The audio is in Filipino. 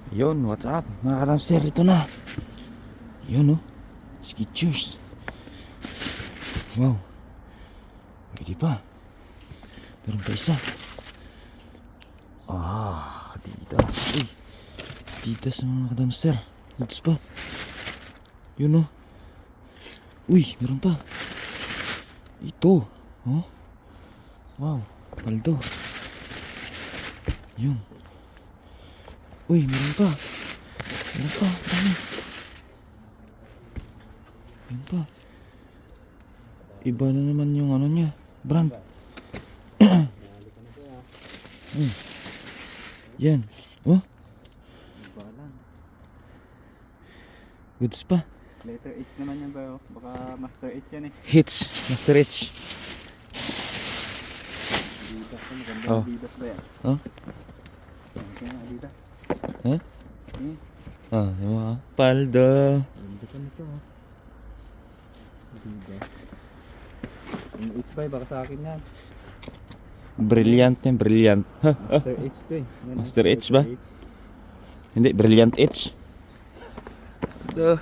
Yun, what's up mga kalamster, ito na. Yun oh, Skechers. Wow, pwede pa. Meron pa isa. Adidas. Uy, Adidas mga kalamster. Goods pa. Yun oh. Uy, meron pa. Ito oh. Wow, paldo. Yun. Uy, meron pa. Meron pa, dami. Meron pa. Iba na naman yung ano niya, brand. Yan. Oh, Balance. goods pa. Letter H naman yan ba? Baka Master H yan eh. Hits, Master H. Adidas. Maganda Oh. Adidas ba yan? Oh? Maganda Adidas. Eh? Yung mga paldo. Ganda ka nito ha. Adidas. Yung H ba? Baka sa akin yan. Brilliant yan, brilliant. Master H to eh. Yan, Master H ba? Hindi, Brilliant H. Duh.